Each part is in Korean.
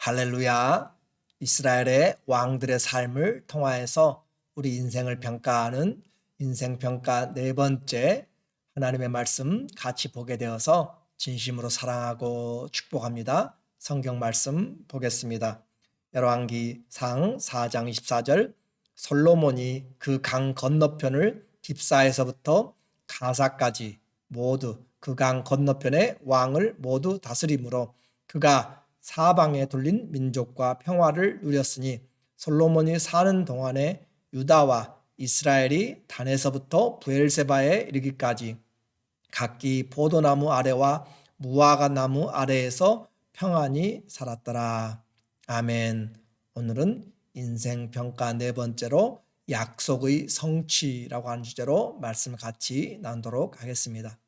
할렐루야. 이스라엘의 왕들의 삶을 통하여서 우리 인생을 평가하는 인생평가 네 번째 하나님의 말씀 같이 보게 되어서 진심으로 사랑하고 축복합니다. 성경 말씀 보겠습니다. 열왕기상 4장 24절 솔로몬이 그 강 건너편을 딥사에서부터 가사까지 모두 그 강 건너편의 왕을 모두 다스림으로 그가 사방에 둘린 민족과 평화를 누렸으니 솔로몬이 사는 동안에 유다와 이스라엘이 단에서부터 브엘세바에 이르기까지 각기 포도나무 아래와 무화과 나무 아래에서 평안히 살았더라. 아멘. 오늘은 인생평가 네 번째로 약속의 성취라고 하는 주제로 말씀을 같이 나누도록 하겠습니다.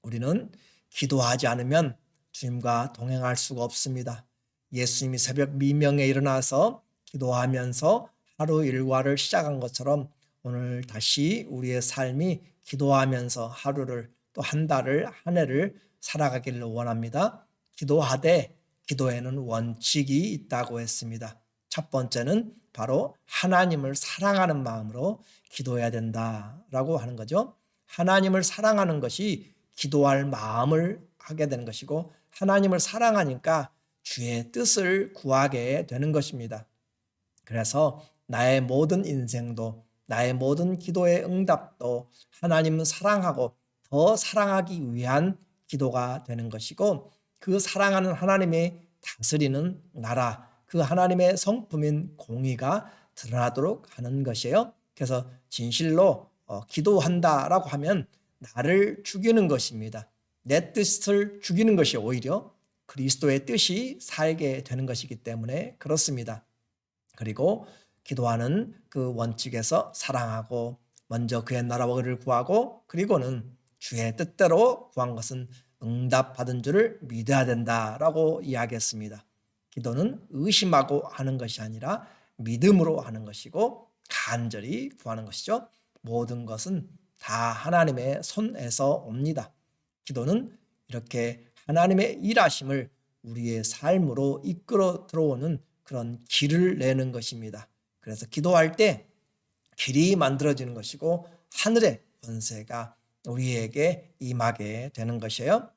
우리는 기도하지 않으면 주님과 동행할 수가 없습니다. 예수님이 새벽 미명에 일어나서 기도하면서 하루 일과를 시작한 것처럼 오늘 다시 우리의 삶이 기도하면서 하루를 또 한 달을 한 해를 살아가기를 원합니다. 기도하되 기도에는 원칙이 있다고 했습니다. 첫 번째는 바로 하나님을 사랑하는 마음으로 기도해야 된다라고 하는 거죠. 하나님을 사랑하는 것이 기도할 마음을 하게 되는 것이고 하나님을 사랑하니까 주의 뜻을 구하게 되는 것입니다. 그래서 나의 모든 인생도 나의 모든 기도의 응답도 하나님을 사랑하고 더 사랑하기 위한 기도가 되는 것이고 그 사랑하는 하나님의 다스리는 나라 그 하나님의 성품인 공의가 드러나도록 하는 것이에요. 그래서 진실로 기도한다라고 하면 나를 죽이는 것입니다. 내 뜻을 죽이는 것이 오히려 그리스도의 뜻이 살게 되는 것이기 때문에 그렇습니다. 그리고 기도하는 그 원칙에서 사랑하고 먼저 그의 나라와 의를 구하고 그리고는 주의 뜻대로 구한 것은 응답받은 줄을 믿어야 된다라고 이야기했습니다. 기도는 의심하고 하는 것이 아니라 믿음으로 하는 것이고 간절히 구하는 것이죠. 모든 것은 다 하나님의 손에서 옵니다. 기도는 이렇게 하나님의 일하심을 우리의 삶으로 이끌어 들어오는 그런 길을 내는 것입니다. 그래서 기도할 때 길이 만들어지는 것이고 하늘의 권세가 우리에게 임하게 되는 것이에요.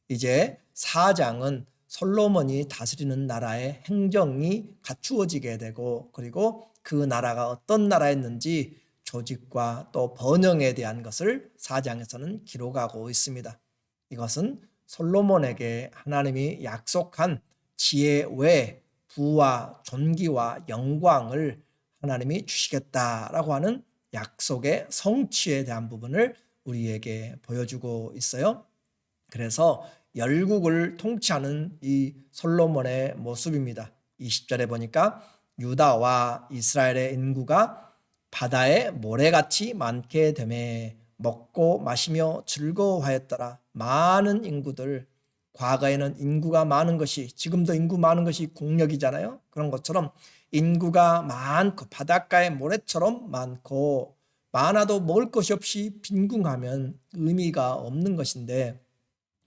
이제 4장은 솔로몬이 다스리는 나라의 행정이 갖추어지게 되고 그리고 그 나라가 어떤 나라였는지 조직과 또 번영에 대한 것을 4장에서는 기록하고 있습니다. 이것은 솔로몬에게 하나님이 약속한 지혜 외에 부와 존귀와 영광을 하나님이 주시겠다라고 하는 약속의 성취에 대한 부분을 우리에게 보여주고 있어요. 그래서 열국을 통치하는 이 솔로몬의 모습입니다. 20절에 보니까 유다와 이스라엘의 인구가 바다의 모래같이 많게 되매 먹고 마시며 즐거워하였더라. 많은 인구들, 과거에는 인구가 많은 것이 지금도 인구 많은 것이 국력이잖아요. 그런 것처럼 인구가 많고 바닷가의 모래처럼 많고 많아도 먹을 것이 없이 빈궁하면 의미가 없는 것인데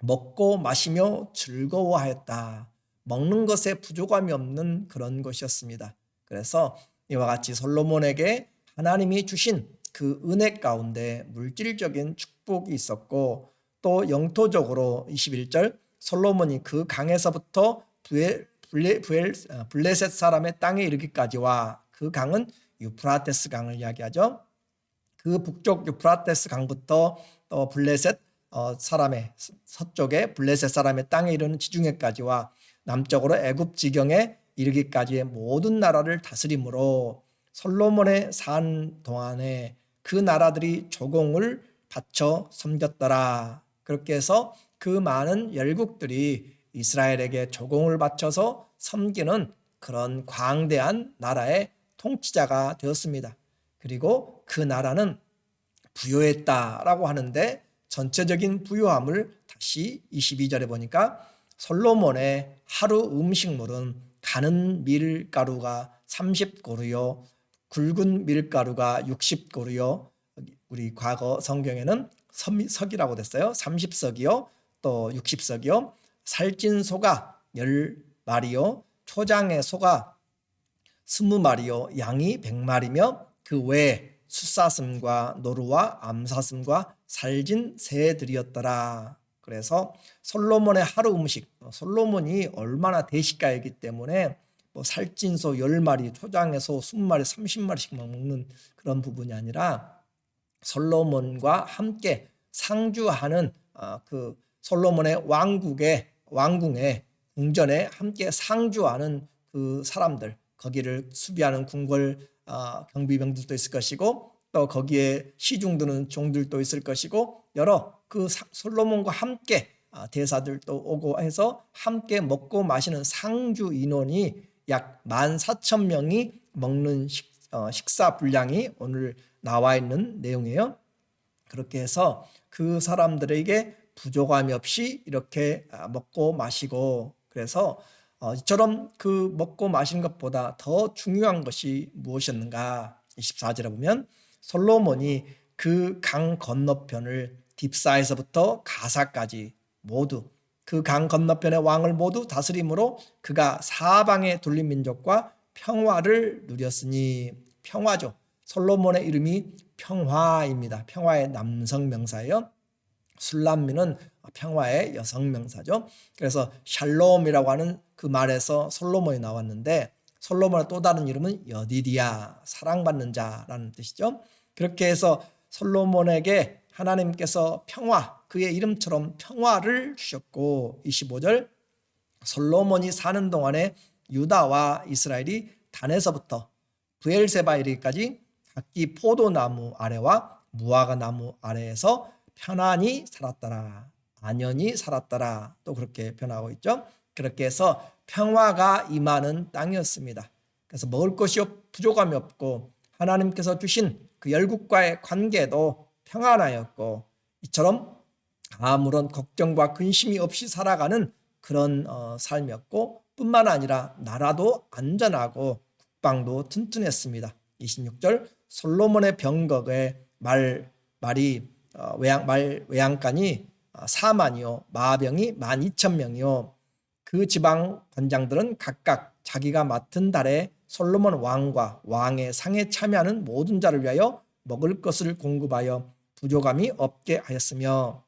먹고 마시며 즐거워하였다. 먹는 것에 부족함이 없는 그런 것이었습니다. 그래서 이와 같이 솔로몬에게 하나님이 주신 그 은혜 가운데 물질적인 축복이 있었고 또 영토적으로 21절 솔로몬이 그 강에서부터 블레셋 사람의 땅에 이르기까지와 그 강은 유프라테스 강을 이야기하죠. 그 북쪽 유프라테스 강부터 또 블레셋 사람의 서쪽에 블레셋 사람의 땅에 이르는 지중해까지와 남쪽으로 애굽 지경에 이르기까지의 모든 나라를 다스림으로 솔로몬의 산 동안에 그 나라들이 조공을 바쳐 섬겼더라. 그렇게 해서 그 많은 열국들이 이스라엘에게 조공을 바쳐서 섬기는 그런 광대한 나라의 통치자가 되었습니다. 그리고 그 나라는 부유했다라고 하는데 전체적인 부유함을 다시 22절에 보니까 솔로몬의 하루 음식물은 가는 밀가루가 30고루요 굵은 밀가루가 60고루요 우리 과거 성경에는 석이라고 됐어요. 30석이요 또 60석이요 살찐 소가 10마리요 초장의 소가 20마리요 양이 100마리며 그 외에 숫사슴과 노루와 암사슴과 살진 새들이었더라. 그래서 솔로몬의 하루 음식, 솔로몬이 얼마나 대식가이기 때문에 뭐 살찐소 10마리, 초장의 소 20마리, 30마리씩 먹는 그런 부분이 아니라 솔로몬과 함께 상주하는 그 솔로몬의 왕궁의 궁전에 함께 상주하는 그 사람들, 거기를 수비하는 궁궐 경비병들도 있을 것이고 또 거기에 시중 드는 종들도 있을 것이고 여러 그 솔로몬과 함께 대사들도 오고 해서 함께 먹고 마시는 상주 인원이 약 14,000명이 먹는 식사 분량이 오늘 나와 있는 내용이에요. 그렇게 해서 그 사람들에게 부족함이 없이 이렇게 먹고 마시고, 그래서 이처럼 그 먹고 마신 것보다 더 중요한 것이 무엇이었는가. 24절에 보면 솔로몬이 그 강 건너편을 딥사에서부터 가사까지 모두 그 강 건너편의 왕을 모두 다스림으로 그가 사방에 둘린 민족과 평화를 누렸으니. 평화죠. 솔로몬의 이름이 평화입니다. 평화의 남성 명사예요. 술람미는 평화의 여성 명사죠. 그래서 샬롬이라고 하는 그 말에서 솔로몬이 나왔는데 솔로몬의 또 다른 이름은 여디디야, 사랑받는 자라는 뜻이죠. 그렇게 해서 솔로몬에게 하나님께서 평화, 그의 이름처럼 평화를 주셨고, 25절 솔로몬이 사는 동안에 유다와 이스라엘이 단에서부터 브엘세바 이르기까지 각기 포도나무 아래와 무화과 나무 아래에서 편안히 살았더라, 안연히 살았더라. 또 그렇게 변하고 있죠. 그렇게 해서 평화가 임하는 땅이었습니다. 그래서 먹을 것이 부족함이 없고 하나님께서 주신 그 열국과의 관계도 평안하였고, 이처럼 아무런 걱정과 근심이 없이 살아가는 그런 삶이었고, 뿐만 아니라 나라도 안전하고 국방도 튼튼했습니다. 26절 솔로몬의 병거에 말이 외양간이 4만이요 마병이 12,000명이요 그 지방 관장들은 각각 자기가 맡은 달에 솔로몬 왕과 왕의 상에 참여하는 모든 자를 위하여 먹을 것을 공급하여 부족함이 없게 하였으며,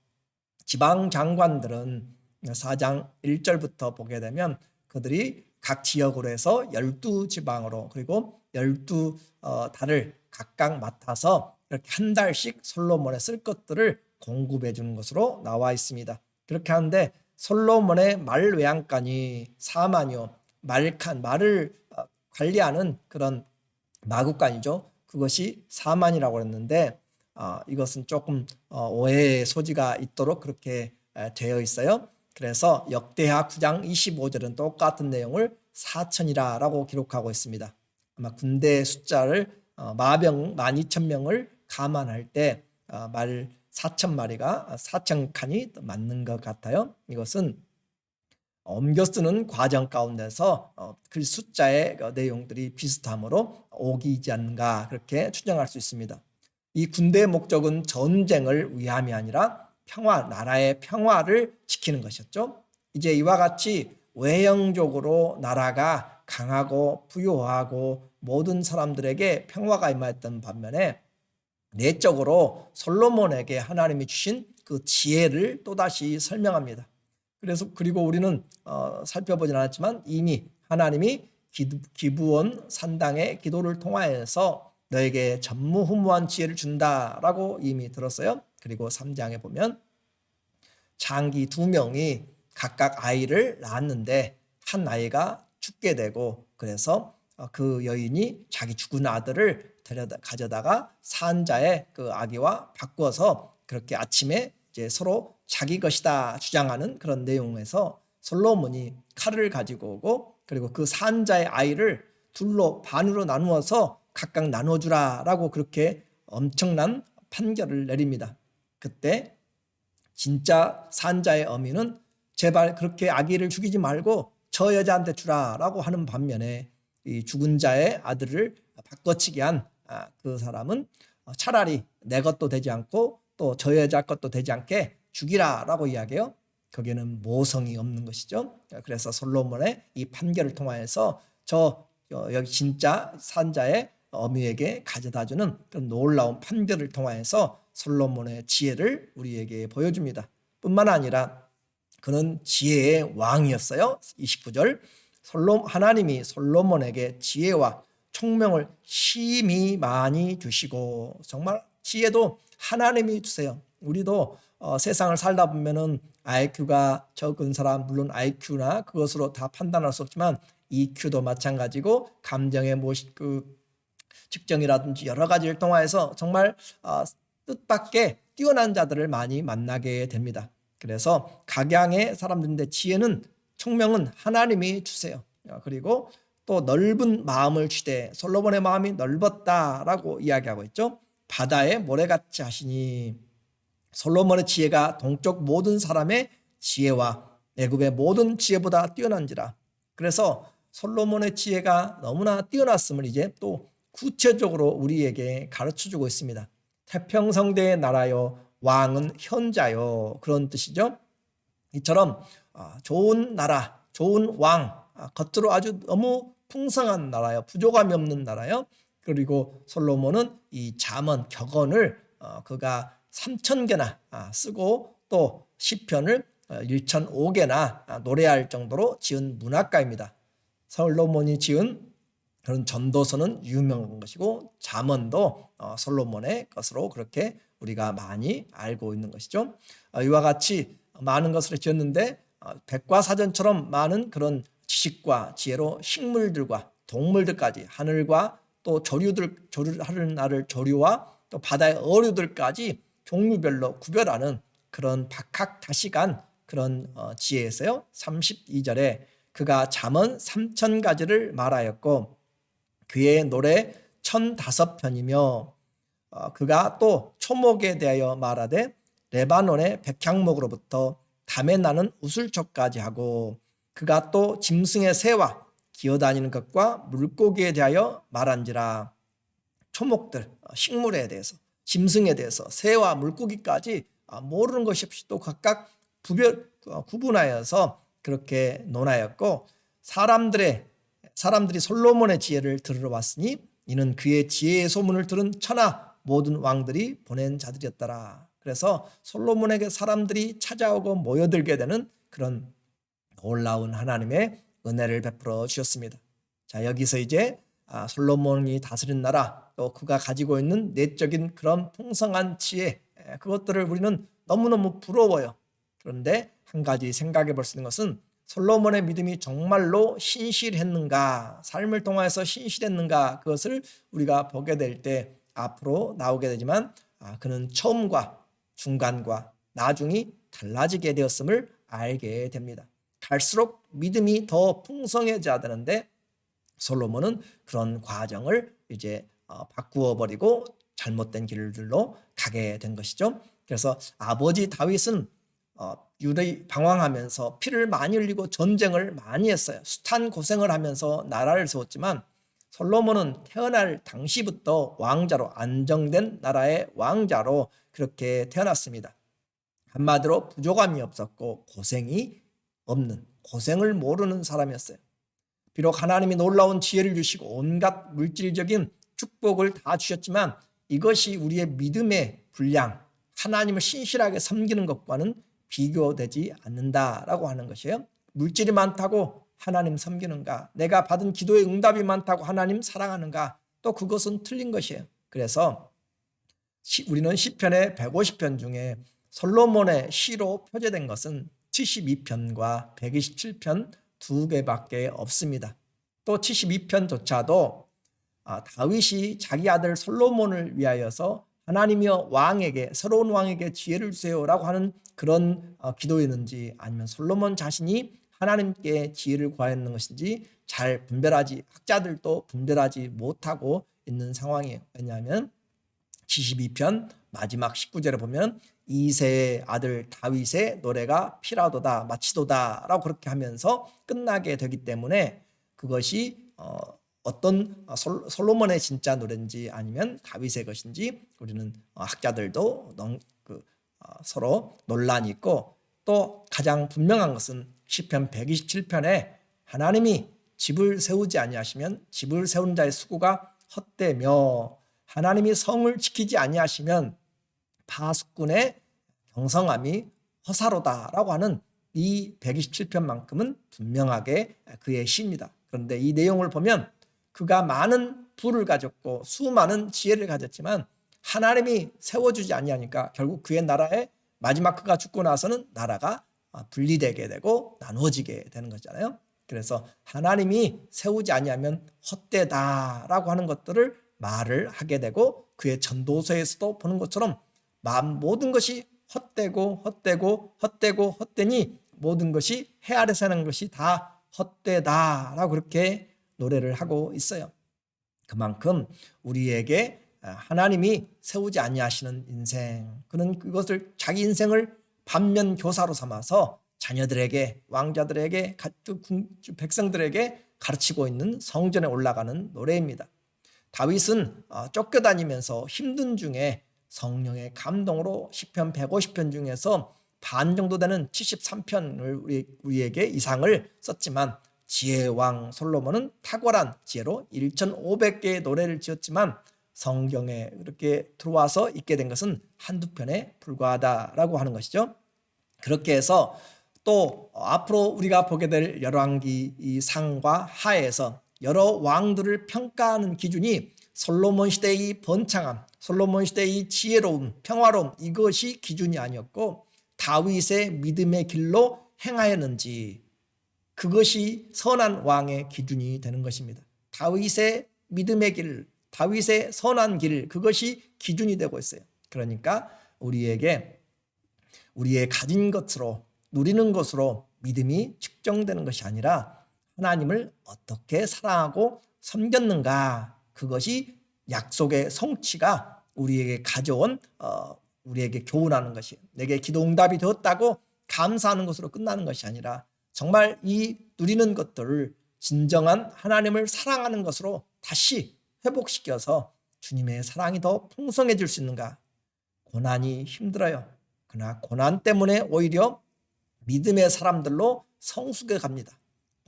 지방 장관들은 4장 1절부터 보게 되면 그들이 각 지역으로 해서 12지방으로 그리고 12달을 각각 맡아서 이렇게 한 달씩 솔로몬의 쓸 것들을 공급해 주는 것으로 나와 있습니다. 그렇게 하는데 솔로몬의 말 외양간이 4만이요 말을 관리하는 그런 마구간이죠. 그것이 4만이라고 했는데 이것은 조금 오해의 소지가 있도록 그렇게 되어 있어요. 그래서 역대하 9장 25절은 똑같은 내용을 4천이라고 기록하고 있습니다. 아마 군대 숫자를 마병 12,000명을 감안할 때 말 4,000마리가 4,000칸이 맞는 것 같아요. 이것은 옮겨 쓰는 과정 가운데서 그 숫자의 내용들이 비슷함으로 오기지 않는가 그렇게 추정할 수 있습니다. 이 군대의 목적은 전쟁을 위함이 아니라 평화, 나라의 평화를 지키는 것이었죠. 이제 이와 같이 외형적으로 나라가 강하고 부유하고 모든 사람들에게 평화가 임하였던 반면에 내적으로 솔로몬에게 하나님이 주신 그 지혜를 또다시 설명합니다. 그리고 우리는 살펴보진 않았지만 이미 하나님이 기브온 산당의 기도를 통하여서 너에게 전무후무한 지혜를 준다라고 이미 들었어요. 그리고 3장에 보면 장기 2명이 각각 아이를 낳았는데 한 아이가 죽게 되고, 그래서 그 여인이 자기 죽은 아들을 가져다가 산자의 그 아기와 바꿔서 그렇게 아침에 이제 서로 자기 것이다 주장하는 그런 내용에서 솔로몬이 칼을 가지고 오고 그리고 그 산자의 아이를 둘로 반으로 나누어서 각각 나눠주라라고 그렇게 엄청난 판결을 내립니다. 그때 진짜 산자의 어미는 제발 그렇게 아기를 죽이지 말고 저 여자한테 주라라고 하는 반면에 이 죽은 자의 아들을 바꿔치기 한 그 사람은 차라리 내 것도 되지 않고 또 저 여자 것도 되지 않게 죽이라라고 이야기해요. 거기에는 모성이 없는 것이죠. 그래서 솔로몬의 이 판결을 통하여서 여기 진짜 산자의 어미에게 가져다주는 그런 놀라운 판결을 통하여서 솔로몬의 지혜를 우리에게 보여줍니다. 뿐만 아니라 그는 지혜의 왕이었어요. 29절 하나님이 솔로몬에게 지혜와 총명을 심히 많이 주시고, 정말 지혜도 하나님이 주세요. 우리도 세상을 살다 보면은 IQ가 적은 사람, 물론 IQ나 그것으로 다 판단할 수 없지만 EQ도 마찬가지고 감정의 측정이라든지 여러 가지를 통해서 정말 뜻밖의 뛰어난 자들을 많이 만나게 됩니다. 그래서 각양의 사람들인데 지혜는 총명은 하나님이 주세요. 그리고 또 넓은 마음을 주되, 솔로몬의 마음이 넓었다라고 이야기하고 있죠. 바다의 모래같이 하시니, 솔로몬의 지혜가 동쪽 모든 사람의 지혜와 애굽의 모든 지혜보다 뛰어난지라. 그래서 솔로몬의 지혜가 너무나 뛰어났음을 이제 또 구체적으로 우리에게 가르쳐주고 있습니다. 태평성대의 나라요 왕은 현자요, 그런 뜻이죠. 이처럼 좋은 나라, 좋은 왕, 겉으로 아주 너무 풍성한 나라요, 부족함이 없는 나라요. 그리고 솔로몬은 이 잠언 격언을 그가 3,000개나 쓰고 또 시편을 1,005개나 노래할 정도로 지은 문학가입니다. 솔로몬이 지은 그런 전도서는 유명한 것이고 잠언도 솔로몬의 것으로 그렇게 우리가 많이 알고 있는 것이죠. 이와 같이 많은 것을 지었는데 백과사전처럼 많은 그런 지식과 지혜로 식물들과 동물들까지, 하늘과 또 조류하는 나를 조류와 또 바다의 어류들까지 종류별로 구별하는 그런 박학다식한 그런 지혜에서요. 32절에 그가 잠언 3,000가지를 말하였고 그의 노래 1,005편이며 그가 또 초목에 대하여 말하되 레바논의 백향목으로부터 담에 나는 우슬초까지 하고, 그가 또 짐승의 새와 기어다니는 것과 물고기에 대하여 말한지라. 초목들, 식물에 대해서, 짐승에 대해서, 새와 물고기까지 모르는 것이 없이 또 각각 구분하여서 그렇게 논하였고, 사람들이 솔로몬의 지혜를 들으러 왔으니 이는 그의 지혜의 소문을 들은 천하 모든 왕들이 보낸 자들이었더라. 그래서 솔로몬에게 사람들이 찾아오고 모여들게 되는 그런 놀라운 하나님의 은혜를 베풀어 주셨습니다. 자, 여기서 이제 솔로몬이 다스린 나라, 또 그가 가지고 있는 내적인 그런 풍성한 지혜, 그것들을 우리는 너무너무 부러워요. 그런데 한 가지 생각해 볼 수 있는 것은 솔로몬의 믿음이 정말로 신실했는가, 삶을 통해서 신실했는가, 그것을 우리가 보게 될 때 앞으로 나오게 되지만 그는 처음과 중간과 나중이 달라지게 되었음을 알게 됩니다. 갈수록 믿음이 더 풍성해져야 되는데 솔로몬은 그런 과정을 이제 바꾸어 버리고 잘못된 길들로 가게 된 것이죠. 그래서 아버지 다윗은 유대 방황하면서 피를 많이 흘리고 전쟁을 많이 했어요. 숱한 고생을 하면서 나라를 세웠지만 솔로몬은 태어날 당시부터 왕자로, 안정된 나라의 왕자로 그렇게 태어났습니다. 한마디로 부족함이 없었고 고생을 모르는 사람이었어요. 비록 하나님이 놀라운 지혜를 주시고 온갖 물질적인 축복을 다 주셨지만 이것이 우리의 믿음의 분량, 하나님을 신실하게 섬기는 것과는 비교되지 않는다라고 하는 것이에요. 물질이 많다고 하나님 섬기는가, 내가 받은 기도의 응답이 많다고 하나님 사랑하는가, 또 그것은 틀린 것이에요. 그래서 우리는 시편의 150편 중에 솔로몬의 시로 표제된 것은 72편과 127편 두 개밖에 없습니다. 또 72편조차도 다윗이 자기 아들 솔로몬을 위하여서 하나님이여 왕에게, 새로운 왕에게 지혜를 주세요라고 하는 그런 기도였는지, 아니면 솔로몬 자신이 하나님께 지혜를 구하였는 것인지 잘 학자들도 분별하지 못하고 있는 상황이에요. 왜냐하면 72편 마지막 19절에 보면 이새의 아들 다윗의 노래가 피라도다 마치도다 라고 그렇게 하면서 끝나게 되기 때문에 그것이 어떤 솔로몬의 진짜 노래인지 아니면 다윗의 것인지 우리는 학자들도 서로 논란이 있고, 또 가장 분명한 것은 시편 127편에 하나님이 집을 세우지 아니하시면 집을 세운 자의 수고가 헛되며 하나님이 성을 지키지 아니하시면 파수꾼의 경성함이 허사로다라고 하는 이 127편만큼은 분명하게 그의 시입니다. 그런데 이 내용을 보면 그가 많은 부를 가졌고 수많은 지혜를 가졌지만 하나님이 세워주지 아니하니까 결국 그의 나라에 마지막 그가 죽고 나서는 나라가 분리되게 되고 나누어지게 되는 거잖아요. 그래서 하나님이 세우지 아니하면 헛되다라고 하는 것들을 말을 하게 되고 그의 전도서에서도 보는 것처럼 모든 것이 헛되고 헛되고 헛되고 헛되니 모든 것이 해 아래 사는 것이 다 헛되다라고 그렇게 노래를 하고 있어요. 그만큼 우리에게 하나님이 세우지 아니하시는 인생, 그는 그것을 자기 인생을 반면 교사로 삼아서 자녀들에게, 왕자들에게, 백성들에게 가르치고 있는 성전에 올라가는 노래입니다. 다윗은 쫓겨다니면서 힘든 중에 성령의 감동으로 시편 150편 중에서 반 정도 되는 73편을 우리에게 이상을 썼지만 지혜의 왕 솔로몬은 탁월한 지혜로 1500개의 노래를 지었지만 성경에 이렇게 들어와서 있게 된 것은 한두 편에 불과하다라고 하는 것이죠. 그렇게 해서 또 앞으로 우리가 보게 될 열왕기 이 상과 하에서 여러 왕들을 평가하는 기준이 솔로몬 시대의 번창함, 솔로몬 시대의 지혜로움, 평화로움, 이것이 기준이 아니었고 다윗의 믿음의 길로 행하였는지, 그것이 선한 왕의 기준이 되는 것입니다. 다윗의 믿음의 길, 다윗의 선한 길, 그것이 기준이 되고 있어요. 그러니까 우리에게 우리의 가진 것으로, 누리는 것으로 믿음이 측정되는 것이 아니라 하나님을 어떻게 사랑하고 섬겼는가, 그것이 약속의 성취가 우리에게 가져온 우리에게 교훈하는 것이, 내게 기도 응답이 되었다고 감사하는 것으로 끝나는 것이 아니라 정말 이 누리는 것들을 진정한 하나님을 사랑하는 것으로 다시 회복시켜서 주님의 사랑이 더 풍성해질 수 있는가. 고난이 힘들어요. 그러나 고난 때문에 오히려 믿음의 사람들로 성숙해 갑니다.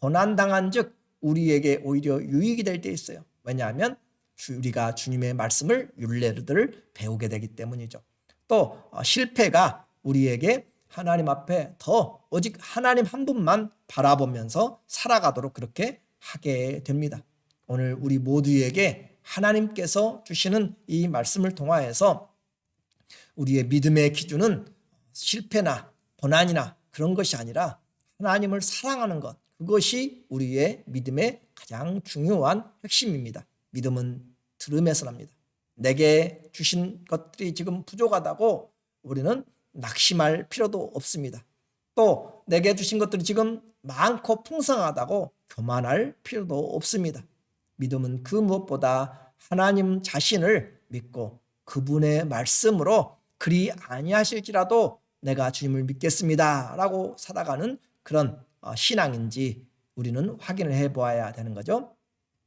고난당한 즉 우리에게 오히려 유익이 될 때 있어요. 왜냐하면 우리가 주님의 말씀을, 율례들을 배우게 되기 때문이죠. 또 실패가 우리에게 하나님 앞에 더 오직 하나님 한 분만 바라보면서 살아가도록 그렇게 하게 됩니다. 오늘 우리 모두에게 하나님께서 주시는 이 말씀을 통하여서 우리의 믿음의 기준은 실패나 고난이나 그런 것이 아니라 하나님을 사랑하는 것, 그것이 우리의 믿음의 가장 중요한 핵심입니다. 믿음은 들음에서 납니다. 내게 주신 것들이 지금 부족하다고 우리는 낙심할 필요도 없습니다. 또 내게 주신 것들이 지금 많고 풍성하다고 교만할 필요도 없습니다. 믿음은 그 무엇보다 하나님 자신을 믿고 그분의 말씀으로 그리 아니하실지라도 내가 주님을 믿겠습니다 라고 살아가는 그런 신앙인지 우리는 확인을 해보아야 되는 거죠.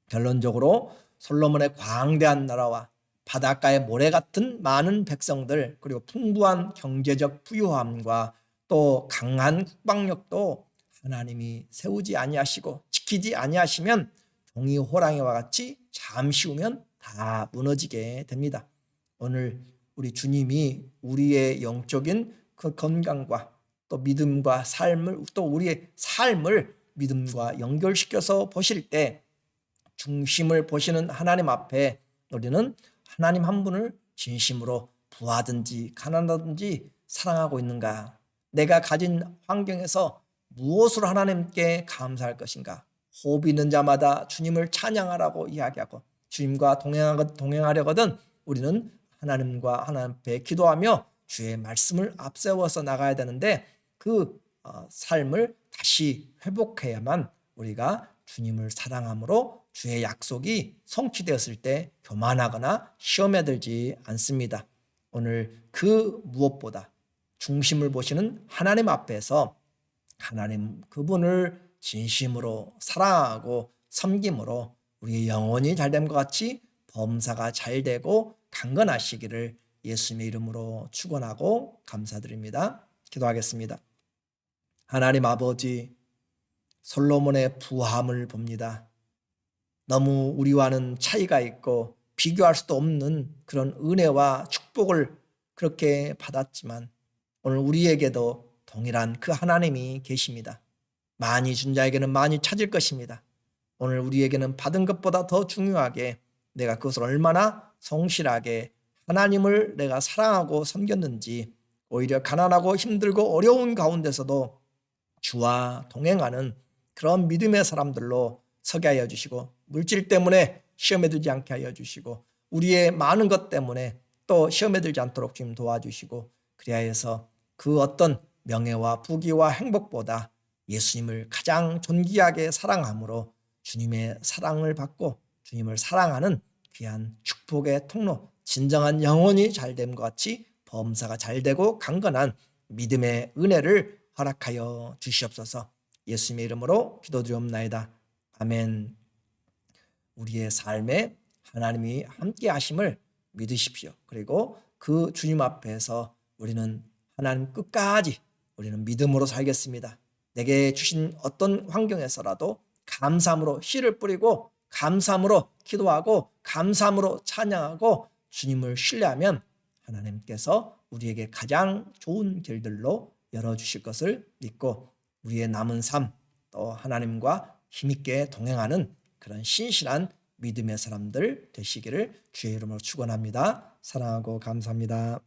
결론적으로 솔로몬의 광대한 나라와 바닷가의 모래 같은 많은 백성들, 그리고 풍부한 경제적 부유함과 또 강한 국방력도 하나님이 세우지 아니하시고 지키지 아니하시면 종이 호랑이와 같이 잠시 후면 다 무너지게 됩니다. 오늘 우리 주님이 우리의 영적인 그 건강과 또 믿음과 삶을, 또 우리의 삶을 믿음과 연결시켜서 보실 때 중심을 보시는 하나님 앞에 우리는 하나님 한 분을 진심으로 부하든지 가난하든지 사랑하고 있는가? 내가 가진 환경에서 무엇으로 하나님께 감사할 것인가? 호흡 있는 자마다 주님을 찬양하라고 이야기하고 주님과 동행하려거든 우리는 하나님과 하나님 앞에 기도하며 주의 말씀을 앞세워서 나가야 되는데 그 삶을 다시 회복해야만 우리가 주님을 사랑함으로 주의 약속이 성취되었을 때 교만하거나 시험에 들지 않습니다. 오늘 그 무엇보다 중심을 보시는 하나님 앞에서 하나님 그분을 진심으로 사랑하고 섬김으로 우리의 영혼이 잘됨과 같이 범사가 잘되고 강건하시기를 예수님의 이름으로 축원하고 감사드립니다. 기도하겠습니다. 하나님 아버지, 솔로몬의 부함을 봅니다. 너무 우리와는 차이가 있고 비교할 수도 없는 그런 은혜와 축복을 그렇게 받았지만 오늘 우리에게도 동일한 그 하나님이 계십니다. 많이 준 자에게는 많이 찾을 것입니다. 오늘 우리에게는 받은 것보다 더 중요하게 내가 그것을 얼마나 성실하게 하나님을 내가 사랑하고 섬겼는지, 오히려 가난하고 힘들고 어려운 가운데서도 주와 동행하는 그런 믿음의 사람들로 서게 하여 주시고, 물질 때문에 시험에 들지 않게 하여 주시고, 우리의 많은 것 때문에 또 시험에 들지 않도록 주님 도와주시고, 그리하여서 그 어떤 명예와 부귀와 행복보다 예수님을 가장 존귀하게 사랑함으로 주님의 사랑을 받고 주님을 사랑하는 귀한 축복의 통로, 진정한 영혼이 잘됨과 같이 범사가 잘되고 강건한 믿음의 은혜를 허락하여 주시옵소서. 예수님의 이름으로 기도드리옵나이다. 아멘. 우리의 삶에 하나님이 함께 하심을 믿으십시오. 그리고 그 주님 앞에서 우리는 하나님 끝까지 우리는 믿음으로 살겠습니다. 내게 주신 어떤 환경에서라도 감사함으로 씨를 뿌리고 감사함으로 기도하고 감사함으로 찬양하고 주님을 신뢰하면 하나님께서 우리에게 가장 좋은 길들로 열어주실 것을 믿고 우리의 남은 삶 또 하나님과 힘있게 동행하는 그런 신실한 믿음의 사람들 되시기를 주의 이름으로 축원합니다. 사랑하고 감사합니다.